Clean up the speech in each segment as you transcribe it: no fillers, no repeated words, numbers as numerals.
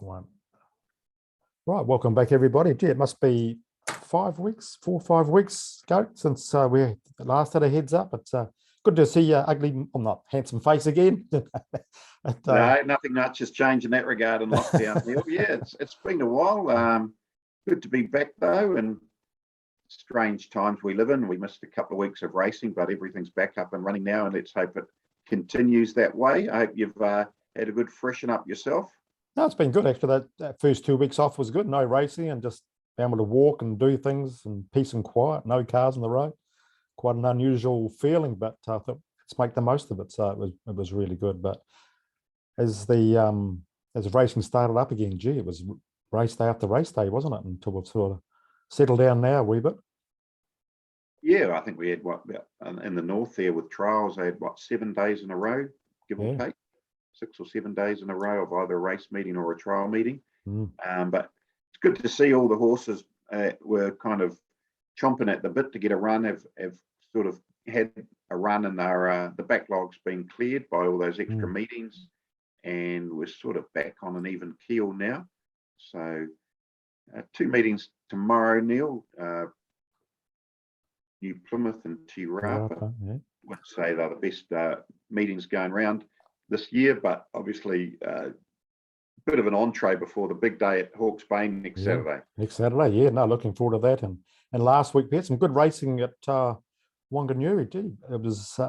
One. Right, welcome back, everybody. Gee, it must be 5 weeks, 4 or 5 weeks ago since we last had a heads up. It's good to see your ugly, well, not handsome face again. No, nothing much has changed in that regard in lockdown, Neil. Yeah, it's been a while. Good to be back though, and strange times we live in. We missed a couple of weeks of racing, but everything's back up and running now, and let's hope it continues that way. I hope you've had a good freshen up yourself. No, it's been good actually. That first 2 weeks off was good. No racing and just being able to walk and do things in peace and quiet. No cars on the road. Quite an unusual feeling, but I thought let's make the most of it. So it was really good. But as racing started up again, gee, it was race day after race day, wasn't it? Until we've sort of settled down now a wee bit. Yeah, I think we had in the north there with trials. They had 7 days in a row, give or take. 6 or 7 days in a row of either a race meeting or a trial meeting. But it's good to see all the horses were kind of chomping at the bit to get a run, have sort of had a run, and the backlog's been cleared by all those extra meetings, and we're sort of back on an even keel now. So 2 meetings tomorrow, Neil. New Plymouth and Te Rapa. I would say they're the best meetings going round this year, but obviously a bit of an entree before the big day at Hawke's Bay next Saturday. Next Saturday, yeah. No, looking forward to that. And last week we had some good racing at Wanganui. Gee, it was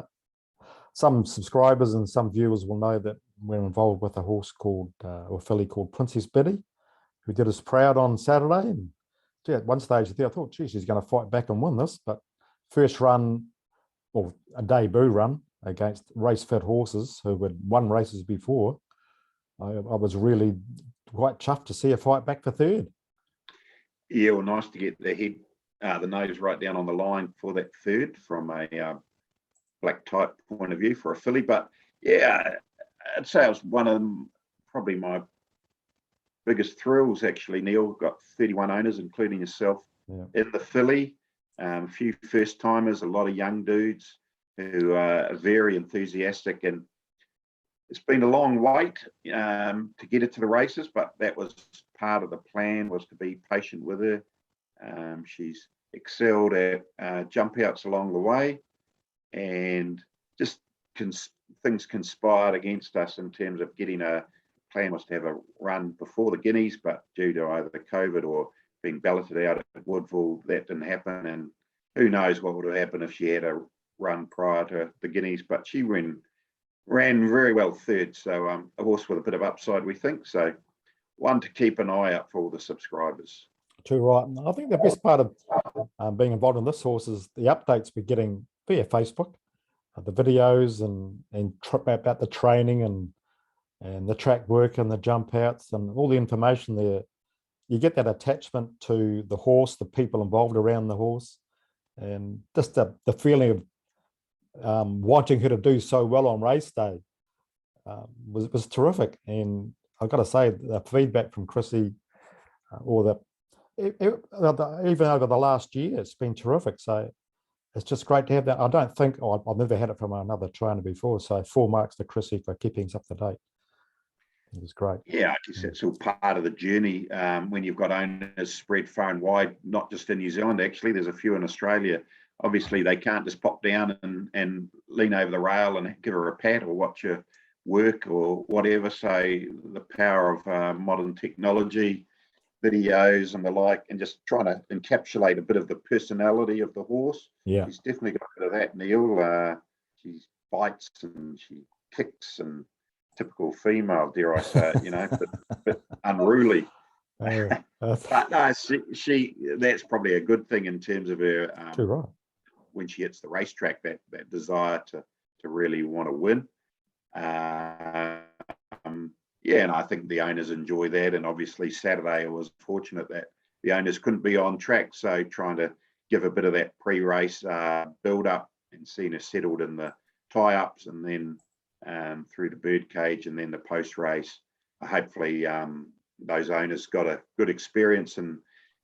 some subscribers and some viewers will know that we're involved with a horse called or filly called Princess Biddy, who did us proud on Saturday. And gee, at one stage there, I thought, gee, she's going to fight back and win this. But first run, or a debut run against race fit horses who had won races before, I was really quite chuffed to see her fight back for third. Yeah, well, nice to get the nose right down on the line for that third from a black type point of view for a filly. But yeah, I'd say it was one of them, probably my biggest thrills actually, Neil. Got 31 owners, including yourself, in the filly. A few first timers, a lot of young dudes who are very enthusiastic, and it's been a long wait to get her to the races, but that was part of the plan, was to be patient with her. She's excelled at jump outs along the way, and just things conspired against us in terms of getting a plan. Was to have a run before the Guineas, but due to either COVID or being balloted out at Woodville, that didn't happen, and who knows what would have happened if she had a run prior to the Guineas. But she ran very well third, so a horse with a bit of upside, we think. So one to keep an eye out for all the subscribers. Too right. I think the best part of being involved in this horse is the updates we're getting via Facebook, the videos and about the training and the track work and the jump outs and all the information there. You get that attachment to the horse, the people involved around the horse, and just the feeling of wanting her to do so well on race day was terrific. And I've got to say, the feedback from Chrissy, even over the last year, it's been terrific. So it's just great to have that. I don't think I've never had it from another trainer before. So 4 marks to Chrissy for keeping us up to date. It was great. Yeah, I guess that's all part of the journey when you've got owners spread far and wide, not just in New Zealand, actually. There's a few in Australia. Obviously, they can't just pop down and lean over the rail and give her a pat or watch her work or whatever. So the power of modern technology, videos and the like, and just trying to encapsulate a bit of the personality of the horse. Yeah, she's definitely got a bit of that, Neil. She bites and she kicks, and typical female, dare I say it, but unruly. But no, she that's probably a good thing in terms of her when she hits the racetrack, that desire to really want to win. Yeah, and I think the owners enjoy that. And obviously Saturday, I was fortunate that the owners couldn't be on track, so trying to give a bit of that pre-race build up and seeing her settled in the tie-ups, and then through the birdcage, and then the post-race. Hopefully those owners got a good experience, and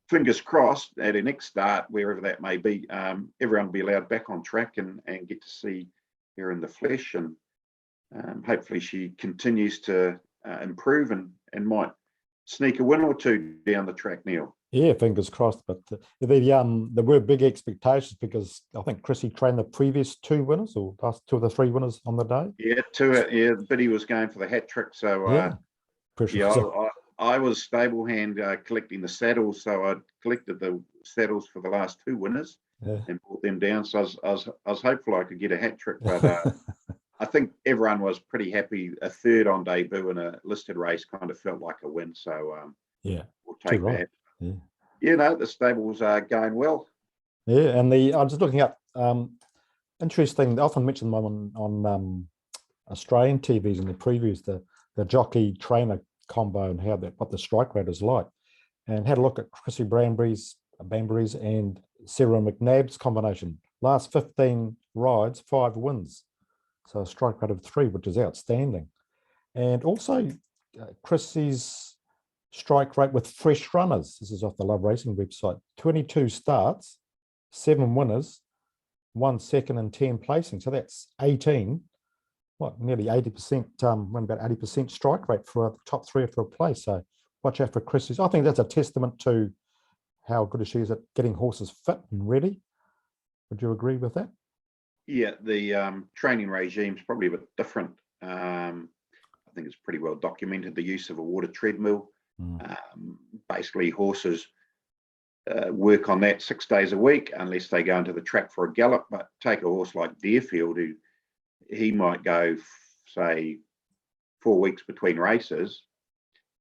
fingers crossed at her next start, wherever that may be, everyone will be allowed back on track and get to see her in the flesh. And hopefully she continues to improve and might sneak a win or two down the track, Neil. Yeah, fingers crossed. But there were big expectations because I think Chrissy trained the previous two winners or last two of the three winners on the day. Yeah, Biddy was going for the hat trick. So Yeah, pressure was on. I was stable hand collecting the saddles. So I collected the saddles for the last two winners and brought them down. So I was hopeful I could get a hat trick, but I think everyone was pretty happy. A third on debut in a listed race kind of felt like a win. So yeah, we'll take right. that. Yeah. The stables are going well. Yeah, and I'm just looking up interesting. I often mention them on Australian TVs in the previews, the jockey trainer combo and what the strike rate is like, and had a look at Chrissy Banbury's and Sarah McNabb's combination. Last 15 rides, 5 wins, so a strike rate of 3, which is outstanding. And also Chrissy's strike rate with fresh runners. This is off the Love Racing website. 22 starts, 7 winners, 1 second and 10 placing. So that's 18. Nearly 80%, about 80% strike rate for a top 3 for a place. So watch out for Chrissy's. I think that's a testament to how good she is at getting horses fit and ready. Would you agree with that? Yeah, the training regime is probably a bit different. I think it's pretty well documented, the use of a water treadmill. Basically, horses work on that 6 days a week unless they go into the track for a gallop. But take a horse like Deerfield, he might go, say, 4 weeks between races.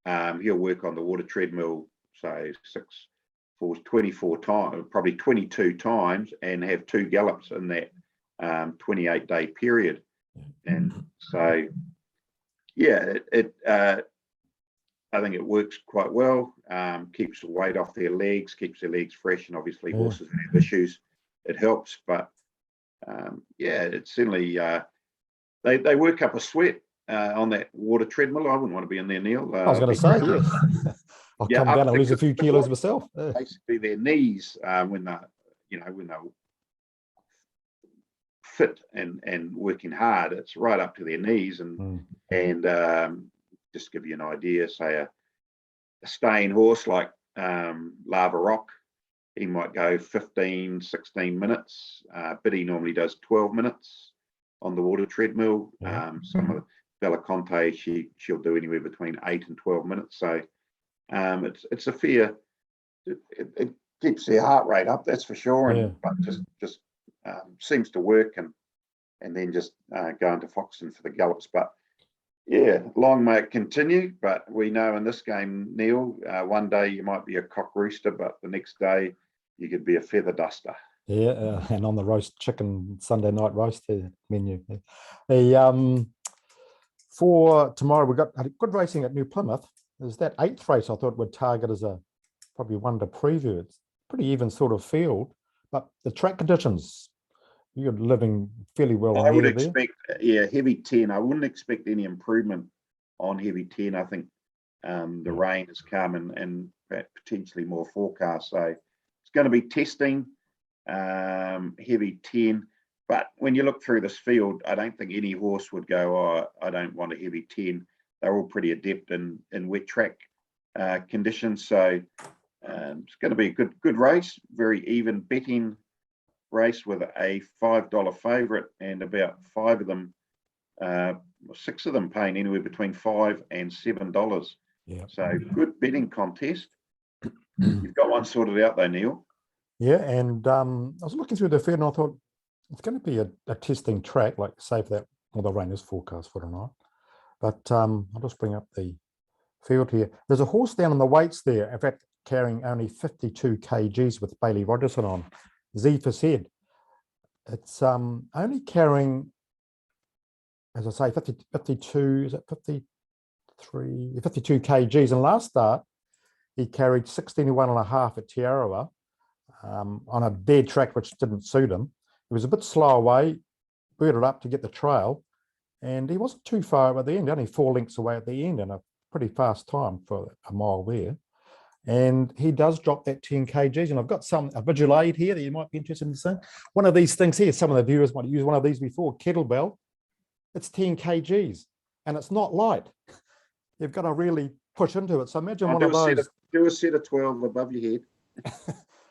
He'll work on the water treadmill, say 24 times, probably 22 times, and have 2 gallops in that 28-day period. And so, I think it works quite well. Keeps the weight off their legs, keeps their legs fresh, and obviously horses that have issues, it helps. But it's certainly they work up a sweat on that water treadmill. I wouldn't want to be in there, Neil. I was going to say, yeah. I'll come down and lose a few kilos myself. Basically, their knees when they're fit and working hard, it's right up to their knees, and just give you an idea, say a staying horse like Lava Rock, he might go 15, 16 minutes. Biddy normally does 12 minutes on the water treadmill. Some of Bella Conte, she'll do anywhere between 8 and 12 minutes. So it's a fair, it keeps their heart rate up, that's for sure. But just seems to work, and then just go into Foxton for the gallops. But long may it continue, but we know in this game, Neil, one day you might be a cock rooster, but the next day you could be a feather duster. And on the roast chicken Sunday night roast menu. For tomorrow, we've got good racing at New Plymouth. There's that 8th race I thought would target as probably one to preview. It's pretty even sort of field, but the track conditions, you're living fairly well. I would expect, heavy 10. I wouldn't expect any improvement on heavy 10. I think the rain has come and potentially more forecast. So it's going to be testing, heavy 10. But when you look through this field, I don't think any horse would go, oh, I don't want a heavy 10. They're all pretty adept in wet track conditions. So it's going to be a good race, very even betting race with a $5 favourite, and about 5 of them, 6 of them paying anywhere between $5 and $7. So good betting contest. You've got one sorted out though, Neil. And I was looking through the field and I thought it's going to be a testing track, like say for that. Well, the rain is forecast for tonight, but I'll just bring up the field here. There's a horse down on the weights there, in fact, carrying only 52 kgs with Bailey Rogerson on. Z for said. It's only carrying, as I say, 52, is it 53, 52 kgs. And last start, he carried 61.5 at Tiarawa on a dead track, which didn't suit him. He was a bit slow away, booted up to get the trail, and he wasn't too far at the end, only 4 lengths away at the end, and a pretty fast time for a mile there. And he does drop that 10 kgs. And I've got a visual aid here that you might be interested in seeing. One of these things here, some of the viewers might use one of these before, kettlebell. It's 10 kgs and it's not light. You've got to really push into it. So imagine I'll one of those. do a set of 12 above your head.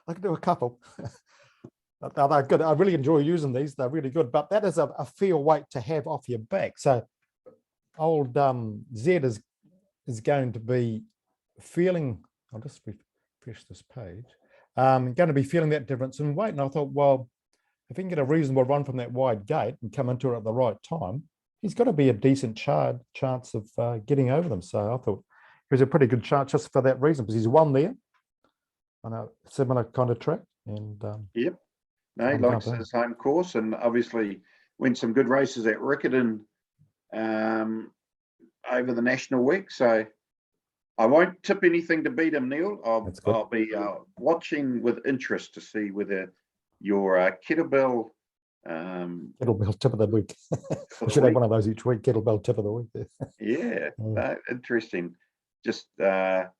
I can do a couple. They're good. I really enjoy using these. They're really good. But that is a fair weight to have off your back. So old Zed is going to be feeling. I'll just refresh this page. Going to be feeling that difference in weight. And I thought, well, if he can get a reasonable run from that wide gate and come into it at the right time, he's got to be a decent chance of getting over them. So I thought he was a pretty good chance just for that reason, because he's won there on a similar kind of track. And Yep. No, he likes his home course, and obviously went some good races at Riccarton over the national week. So I won't tip anything to beat him, Neil. I'll be watching with interest to see whether your kettlebell tip of the week. I should have one of those each week. Kettlebell tip of the week. Yeah, interesting. Just that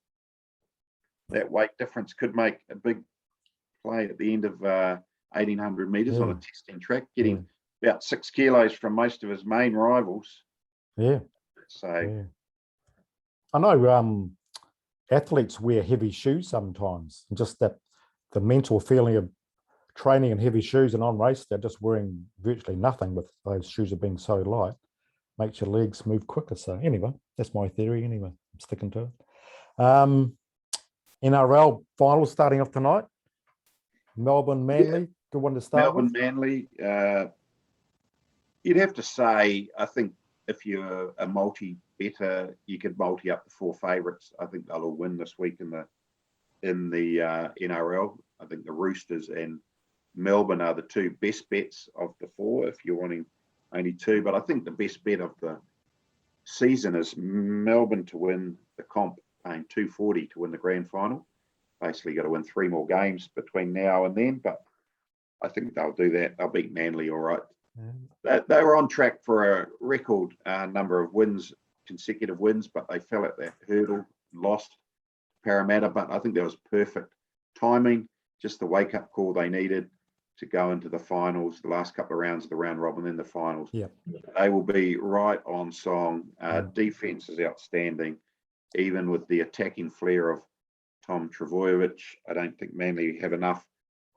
weight difference could make a big play at the end of 1800 meters on a testing track, getting about 6 kilos from most of his main rivals. Yeah. So I know athletes wear heavy shoes sometimes. Just that the mental feeling of training in heavy shoes and on race, they're just wearing virtually nothing with those shoes are being so light, makes your legs move quicker. So anyway, that's my theory anyway. I'm sticking to it. NRL finals starting off tonight. Melbourne Manly, good one to start with. Melbourne Manly, you'd have to say, I think if you're a multi-better, you could multi up the 4 favourites. I think they'll all win this week in the NRL. I think the Roosters and Melbourne are the 2 best bets of the 4 if you're wanting only 2. But I think the best bet of the season is Melbourne to win the comp, paying $2.40 to win the grand final. Basically got to win 3 more games between now and then, but I think they'll do that. They'll beat Manly all right. They were on track for a record number of wins, consecutive wins, but they fell at that hurdle, lost Parramatta, but I think that was perfect timing, just the wake-up call they needed to go into the finals, the last couple of rounds of the round robin, then the finals. Yeah. They will be right on song. Defense is outstanding, even with the attacking flair of Tom Trbojevic. I don't think Manly have enough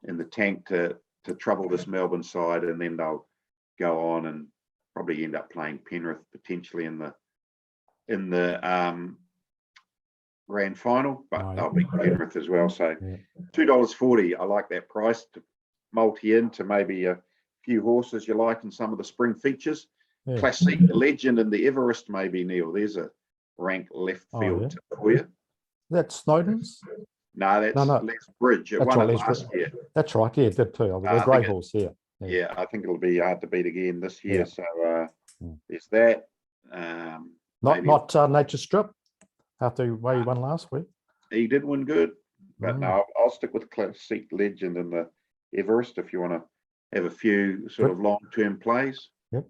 in the tank to trouble this Melbourne side, and then they'll go on and probably end up playing Penrith potentially in the grand final, but they'll beat Penrith as well. So $2.40, I like that price to multi into maybe a few horses you like in some of the spring features. Classic Legend and the Everest, maybe, Neil. There's a rank left field for you. That's Snowden's? No, that's Les Bridge. It won it last year. That's right. Yeah, it did too. A great horse. Yeah, I think it'll be hard to beat again this year. So there's that. Not Nature Strip after where he won last week. He did win good, but no, I'll stick with Classic Legend and the Everest if you want to have a few sort of long-term plays. Yep.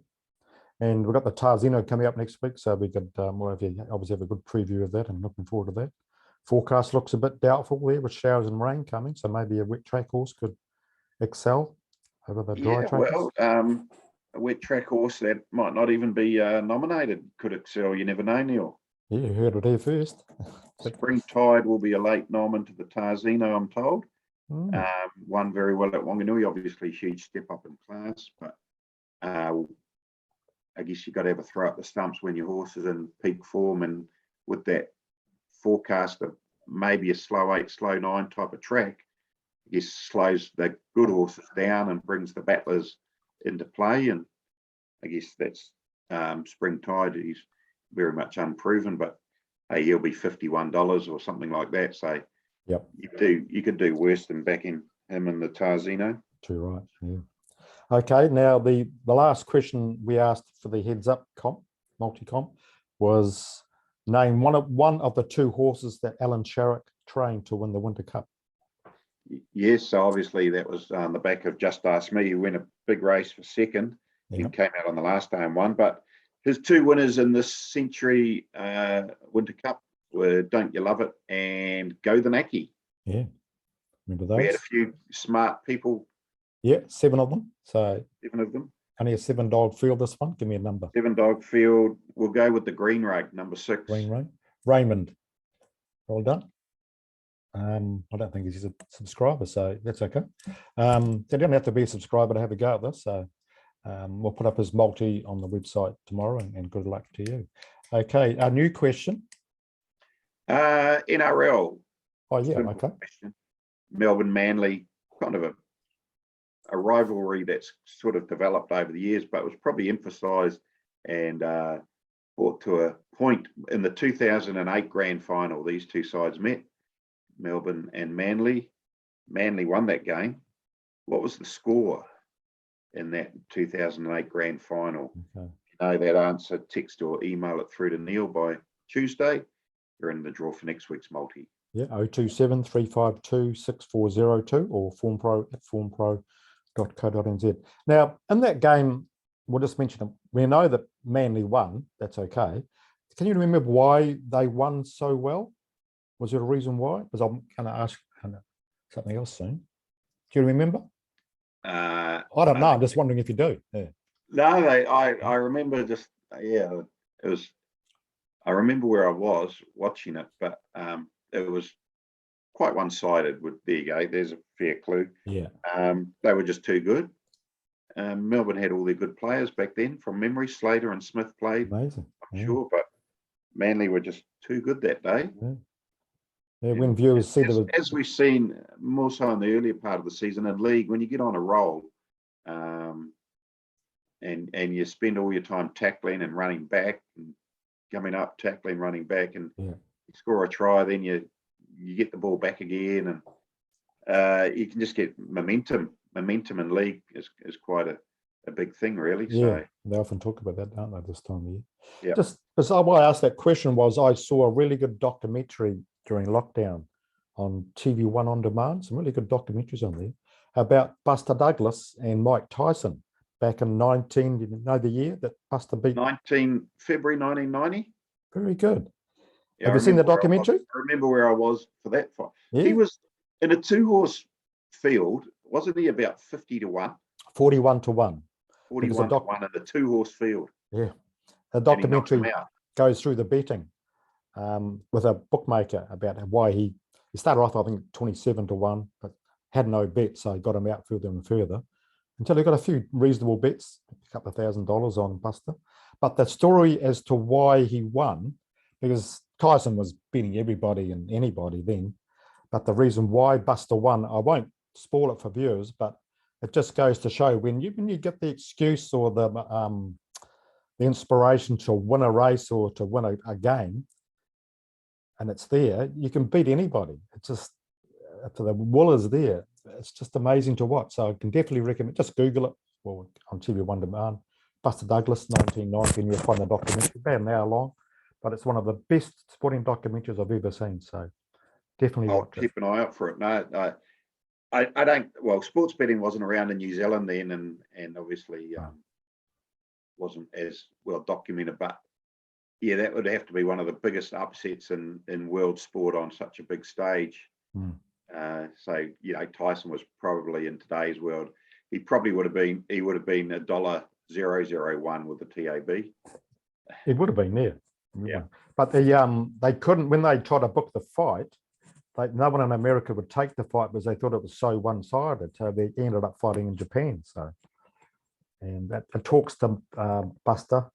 And we've got the Tarzino coming up next week, so we could obviously have a good preview of that and looking forward to that. Forecast looks a bit doubtful there with showers and rain coming, so maybe a wet track horse could excel over the dry track. Well, a wet track horse that might not even be nominated could excel. You never know, Neil. Yeah, you heard it here first. Springtide will be a late nom into the Tarzino, I'm told. Won very well at Wanganui, obviously huge step up in class, but I guess you've got to have a throw up the stumps when your horse is in peak form, and with that forecast of maybe a slow 8, slow 9 type of track, I guess slows the good horses down and brings the battlers into play. And I guess that's Springtide. He's very much unproven, but hey, he'll be $51 or something like that. So you could do worse than backing him in the Tarzino. Too right. Yeah. Okay, now the last question we asked for the heads up comp, multi-comp, was name one of the 2 horses that Alan Sharrock trained to win the Winter Cup. Yes, so obviously that was on the back of Just Ask Me, who went a big race for second. He came out on the last day and won, but his 2 winners in this century Winter Cup were Don't You Love It and Go the Naki. Yeah, remember those? We had a few smart people. Yeah, 7 of them. So 7 of them. Only a 7-dog field, this one. Give me a number. 7-dog field. We'll go with the Green Rug, number 6. Green Rug. Raymond. Well done. I don't think he's a subscriber, so that's okay. They don't have to be a subscriber to have a go at this. So we'll put up his multi on the website tomorrow, and good luck to you. Okay, our new question. NRL. Oh yeah, Simple okay. question. Melbourne Manly, kind of a rivalry that's sort of developed over the years, but was probably emphasised and brought to a point in the 2008 grand final. These two sides met, Melbourne and Manly. Manly won that game. What was the score in that 2008 grand final? Okay. If you know that answer, text or email it through to Neil by Tuesday. You're in the draw for next week's multi. Yeah, 027 352 6402 or formpro@formpro.co.nz. Now, in that game, we'll just mention it. We know that Manly won. That's okay. Can you remember why they won so well? Was there a reason why? Because I'm going to ask something else soon. Do you remember? I don't know. I'm just wondering if you do. Yeah. No, I remember just, yeah, it was, I remember where I was watching it, but it was quite one-sided. There you go. There's a fair clue. Yeah. They were just too good. Melbourne had all their good players back then. From memory, Slater and Smith played. Amazing. I'm sure, but Manly were just too good that day. Yeah. Yeah, when viewers see as we've seen more so in the earlier part of the season in league, when you get on a roll, and you spend all your time tackling and running back and coming up, tackling, running back, and you score a try, then you get the ball back again, and you can just get momentum. Momentum in league is quite a big thing, really. Yeah, so they often talk about that, don't they, this time of year? Yeah. Just as why I asked that question was I saw a really good documentary during lockdown on TV1 On Demand, some really good documentaries on there about Buster Douglas and Mike Tyson back in you know the year that Buster beat? February 1990. Very good. Yeah, Have you seen the documentary? I remember where I was for that fight. Yeah. He was in a 2-horse field, wasn't he? About 50 to 1. 41 to 1. 41 to 1 in the 2-horse field. Yeah. The documentary out. goes through the betting with a bookmaker about why he started off, I think, 27 to 1, but had no bet, so he got him out further and further until he got a few reasonable bets, a couple of $1,000 on Buster. But the story as to why he won, because Tyson was beating everybody and anybody then, but the reason why Buster won, I won't spoil it for viewers, but it just goes to show when you get the excuse or the inspiration to win a race or to win a game, and it's there, you can beat anybody. It's just, if the will is there, it's just amazing to watch. So I can definitely recommend, just Google it, or on TV1 Demand, Buster Douglas, 1990, and you'll find the documentary, about an hour long, but it's one of the best sporting documentaries I've ever seen. So definitely I'll watch keep an eye out for it. No, I don't, well, sports betting wasn't around in New Zealand then, and obviously wasn't as well documented, but yeah, that would have to be one of the biggest upsets in world sport on such a big stage. So, you know, Tyson was probably, in today's world, he would have been $1.001 with the TAB. It would have been there. Yeah. But they couldn't, when they tried to book the fight, no one in America would take the fight because they thought it was so one-sided. So they ended up fighting in Japan. So, and that it talks to Buster,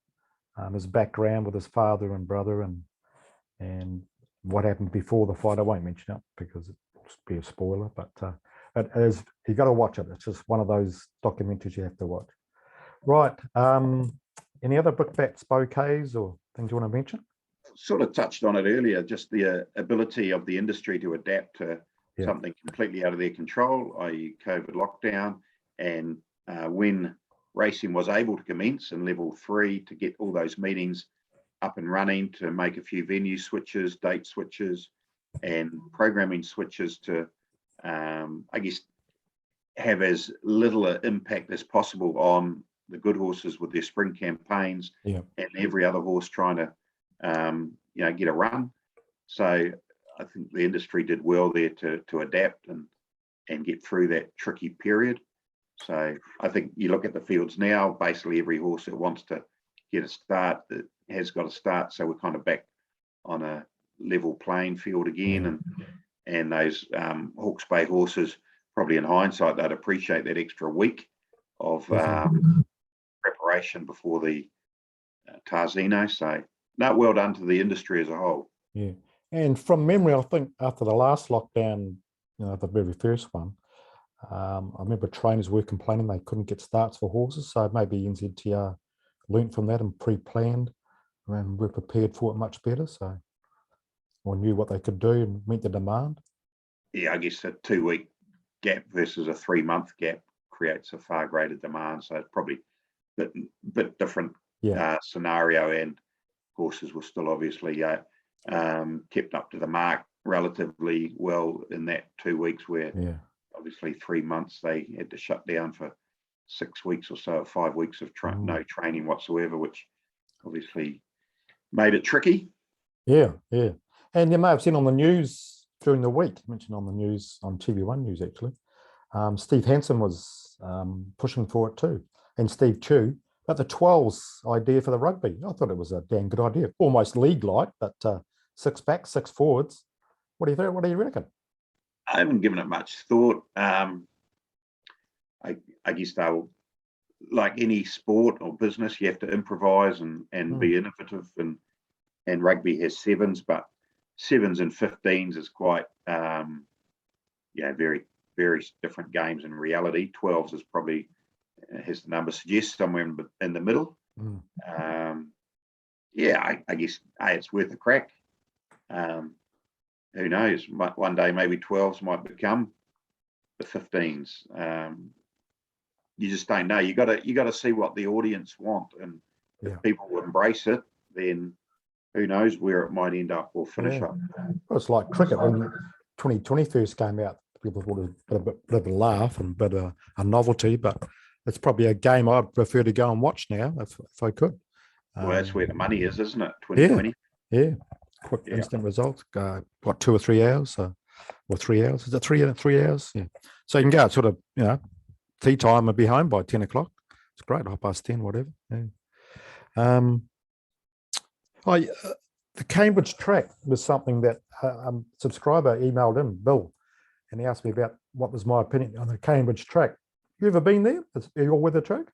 his background with his father and brother, and what happened before the fight. I won't mention it because it will be a spoiler. But it is, you got to watch it. It's just one of those documentaries you have to watch. Right. Any other brickbats, bouquets, or things you want to mention? Sort of touched on it earlier, just the ability of the industry to adapt to something completely out of their control, i.e. COVID lockdown, and when racing was able to commence in level 3, to get all those meetings up and running, to make a few venue switches, date switches, and programming switches to, I guess, have as little impact as possible on the good horses with their spring campaigns and every other horse trying to get a run. So I think the industry did well there to adapt and get through that tricky period. So I think you look at the fields now, basically every horse that wants to get a start that has got a start. So we're kind of back on level playing field again, and those Hawke's Bay horses, probably in hindsight, they'd appreciate that extra week of preparation before the Tarzino. So, no, well done to the industry as a whole. Yeah, and from memory, I think after the last lockdown, the very first one, I remember trainers were complaining they couldn't get starts for horses. So maybe NZTR learnt from that and pre-planned and were prepared for it much better. So, or knew what they could do and meet the demand. Yeah, I guess a 2-week gap versus a 3-month gap creates a far greater demand. So it's probably a bit different scenario, and horses were still obviously kept up to the mark relatively well in that 2 weeks, where obviously 3 months they had to shut down for 6 weeks or so, 5 weeks of no training whatsoever, which obviously made it tricky. Yeah. And you may have seen on the news during the week, mentioned on the news, on TV1 News actually, Steve Hansen was pushing for it too, and Steve Chu, but the 12s idea for the rugby. I thought it was a damn good idea, almost league-like, but 6 backs, 6 forwards. What do you think? What do you reckon? I haven't given it much thought. I guess they'll, like any sport or business, you have to improvise and be innovative, and rugby has 7s, but 7s and 15s is quite very, very different games in reality. 12s is probably, as the number suggests, somewhere in the middle. I guess it's worth a crack. Who knows? One day maybe 12s might become the 15s. You just don't know. You got to see what the audience want, and if people will embrace it, then who knows where it might end up or finish up. Well, it's like cricket. When 2020 first came out, people thought it was a bit of a laugh and a bit of a novelty, but it's probably a game I'd prefer to go and watch now if I could. Well, that's where the money is, isn't it? 2020. Yeah. Quick, instant results. 2 or 3 hours, or 3 hours? Is it 3 hours? Yeah. So you can go sort of, tea time and be home by 10 o'clock. It's great, 10:30, whatever. Yeah. The Cambridge track was something that a subscriber emailed in, Bill, and he asked me about what was my opinion on the Cambridge track. You ever been there? Are you all with the track?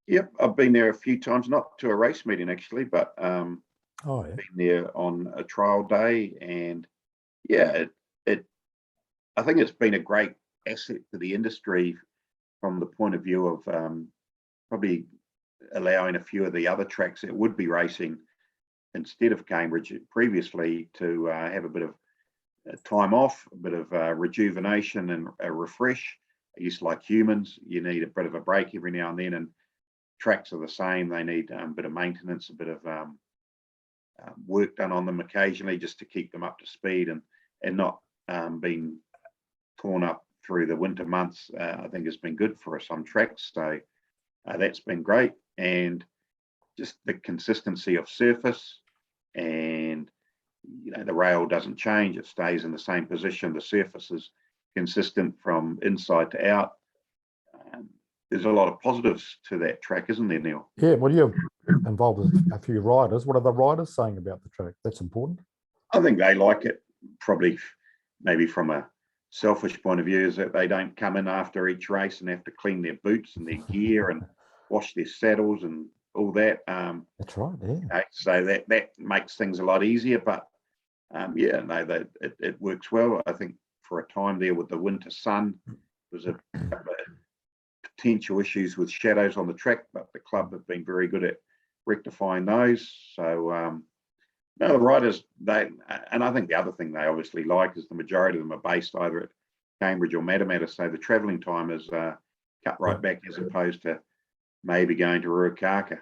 Yep, I've been there a few times, not to a race meeting actually, but been there on a trial day, and I think it's been a great asset to the industry from the point of view of probably allowing a few of the other tracks that would be racing instead of Cambridge previously to have a bit of time off, a bit of rejuvenation and a refresh. I guess like humans, you need a bit of a break every now and then, and tracks are the same. They need a bit of maintenance, a bit of work done on them occasionally just to keep them up to speed and not being torn up through the winter months. I think has been good for some tracks. So that's been great. And just the consistency of surface, and the rail doesn't change, it stays in the same position, the surface is consistent from inside to out. There's a lot of positives to that track, isn't there, Neil? Yeah, well, you're involved with a few riders. What are the riders saying about the track? That's important. I think they like it, probably maybe from a selfish point of view, is that they don't come in after each race and have to clean their boots and their gear and wash their saddles and all that. That's right, yeah. So that makes things a lot easier, but it works well. I think for a time there with the winter sun, there was a couple of potential issues with shadows on the track, but the club have been very good at rectifying those. So the riders, and I think the other thing they obviously like is the majority of them are based either at Cambridge or Matamata, so the travelling time is cut right back as opposed to maybe going to Ruakaka.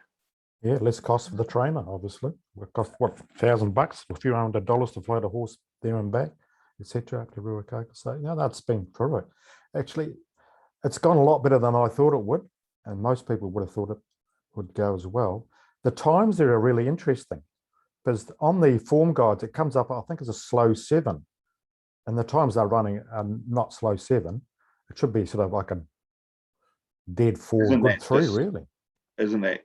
Yeah, less cost for the trainer, obviously. It cost $1,000, a few $100 to float a horse there and back, etc. up to Ruakaka. So that's been terrific. Actually, it's gone a lot better than I thought it would, and most people would have thought it would go as well. The times there are really interesting, because on the form guides it comes up, I think it's a slow 7, and the times they're running are not slow 7. It should be sort of like a dead 4, good 3, really. Isn't that?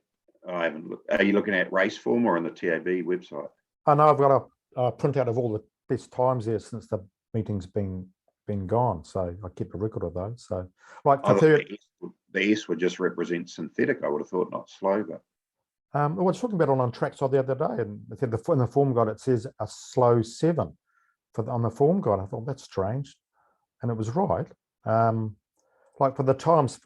I haven't looked. Are you looking at race form or on the TAB website? I know I've got printout of all the best times there since the meeting's been gone. So I kept a record of those. So like I for thought third, the S would just represent synthetic. I would have thought, not slow, but I was talking about it on Trackside the other day, and it said in the form guide it says a slow 7 on the form guide. I thought that's strange, and it was right. Like for the times,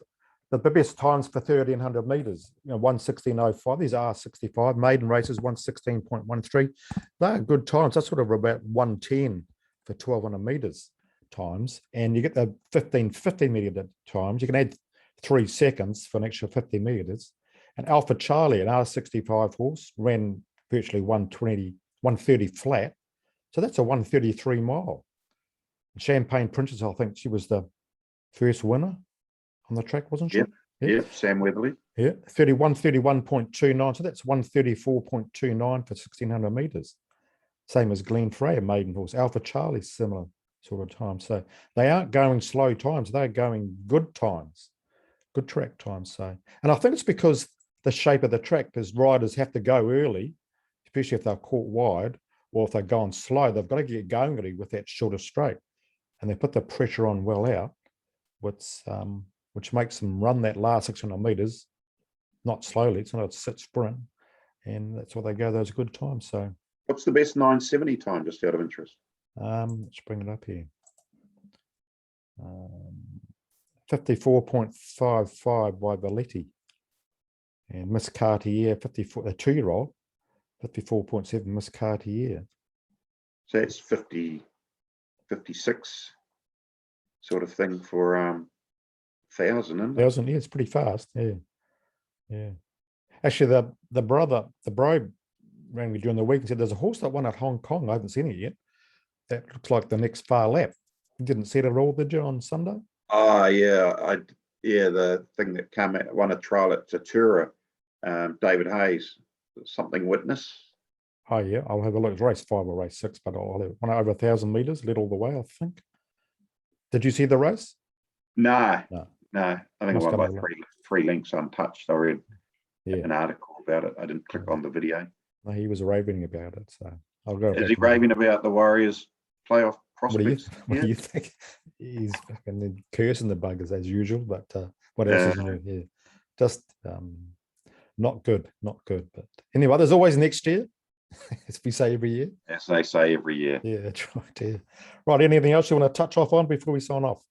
the best times for 1300 meters, 1:16.05. These are 65 maiden races, 1:16.13. They're good times. That's sort of about 1:10 for 1200 meters times, and you get the 15 meter times. You can add 3 seconds for an extra 50 meters. And Alpha Charlie, an R65 horse, ran virtually 130 flat. So that's a 133 mile. Champagne Princess, I think she was the first winner on the track, wasn't she? Yep, Sam Weatherly. Yeah, 31:31.29. So that's 1:34.29 for 1600 meters. Same as Glenn Frey, a maiden horse. Alpha Charlie, similar sort of time. So they aren't going slow times, they're going good times, good track times. So, and I think it's because the shape of the track, because riders have to go early, especially if they're caught wide, or if they're going slow, they've got to get going early with that shorter straight. And they put the pressure on well out, which makes them run that last 600 meters, not slowly, it's not a sit sprint. And that's why they go those good times. So What's the best 970 time, just out of interest? let's bring it up here. 54.55 by Valetti. And Miss Cartier, 54, a 2-year-old, 54.7, Miss Cartier. So it's 50, 56 sort of thing for 1,000, isn't it? 1,000, yeah, it's pretty fast. Yeah. Actually, the bro rang me during the week and said there's a horse that won at Hong Kong. I haven't seen it yet. That looks like the next far lap. You didn't see it at all, did you, on Sunday? Oh yeah, the thing that came out, won a trial at Tatura, David Hayes, something witness. Oh yeah, I'll have a look. It's race 5 or race 6, but I'll have one over 1,000 meters, led all the way, I think. Did you see the race? No. I think Must I won have like a look. three links untouched. I read Yeah, an article about it. I didn't click on the video. no, he was raving about it. So I'll go. Is back he and have a- raving about the Warriors playoff What do you prospects? what do you think? He's fucking cursing the buggers as usual, but what else is new? Yeah, just not good, not good. But anyway, there's always next year, as we say every year. As they say every year. Yeah, that's right. Yeah. Right. Anything else you want to touch off on before we sign off?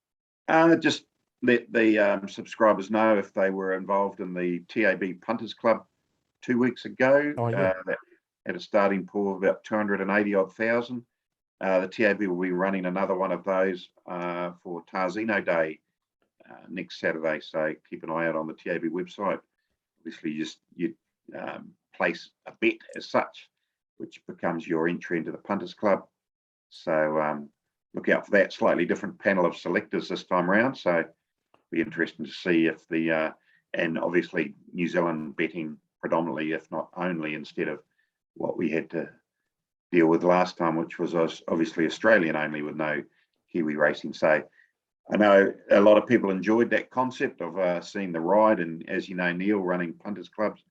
Just let the subscribers know if they were involved in the TAB Punters Club 2 weeks ago. Oh, yeah. That had a starting pool of about 280 odd thousand. The TAB will be running another one of those for Tarzino Day next Saturday. So keep an eye out on the TAB website. Obviously, you place a bet as such, which becomes your entry into the Punters Club. So look out for that. Slightly different panel of selectors this time around. So be interesting to see if and obviously New Zealand betting predominantly, if not only, instead of what we had to deal with last time, which was obviously Australian only with no Kiwi racing. So I know a lot of people enjoyed that concept of seeing the ride, and as you know, Neil, running punters clubs,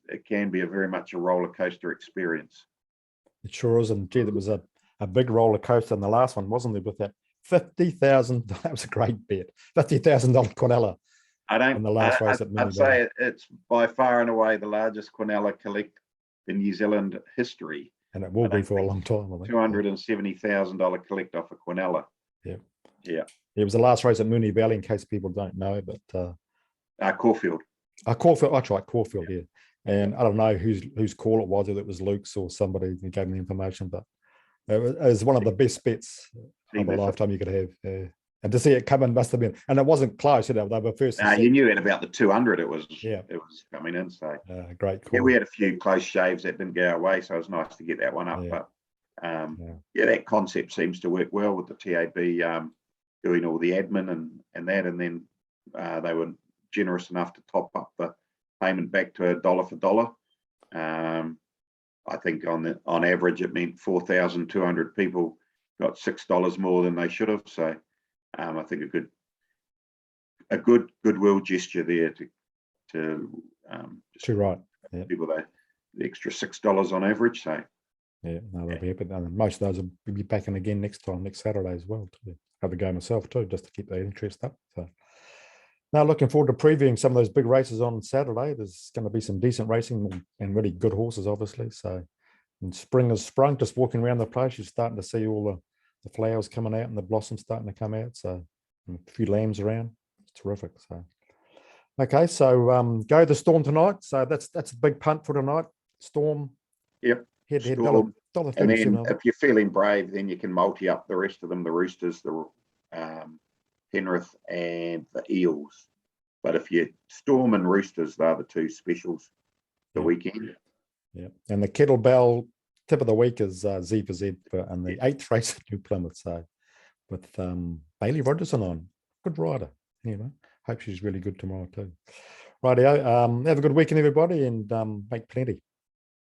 it can be very much a roller coaster experience. It sure is, and gee, there was a big roller coaster in the last one, wasn't there? With that 50,000, that was a great bet. $50,000 Quinella. In the last race at I'd say it's by far and away the largest Quinella collect in New Zealand history. And it will be for a long time, I think. $270,000 collect off a Quinella. Yeah. It was the last race at Moonee Valley, in case people don't know, but Caulfield. Caulfield, that's right, Caulfield, yeah. And I don't know whose call it was, whether it was Luke's or somebody who gave me the information, but it was one of the best bets of a lifetime you could have. And to see it come in must have been, and it wasn't close, they were first. You knew at about the 200 it was coming in. So great call. Yeah, we had a few close shaves that didn't go our way, so it was nice to get that one up. But that concept seems to work well with the TAB doing all the admin and that, and then they were generous enough to top up the payment back to $1 for dollar. I think on average it meant 4,200 people got $6 more than they should have. So I think a good goodwill gesture there to right. people the extra $6 on average. So Yeah, no, they'll be happy. And most of those will be back in again next Saturday as well. Too. Have a go myself too, just to keep that interest up. So now looking forward to previewing some of those big races on Saturday. There's going to be some decent racing and really good horses, obviously. So and spring has sprung, just walking around the place, you're starting to see all the flowers coming out and the blossoms starting to come out. So and a few lambs around. It's terrific. So okay, so go the Storm tonight. So that's a big punt for tonight. Storm. Yep. Head to head Storm. dollar And 37. then if you're feeling brave, then you can multi up the rest of them, the Roosters, the Penrith and the Eels. But if you Storm and Roosters, they're the two specials the weekend. Yeah. And the kettlebell tip of the week is Z for Z and the 8th race at New Plymouth. So with Bailey Rogerson on. Good rider. Anyway, hope she's really good tomorrow too. Rightio. Have a good weekend, everybody, and make plenty.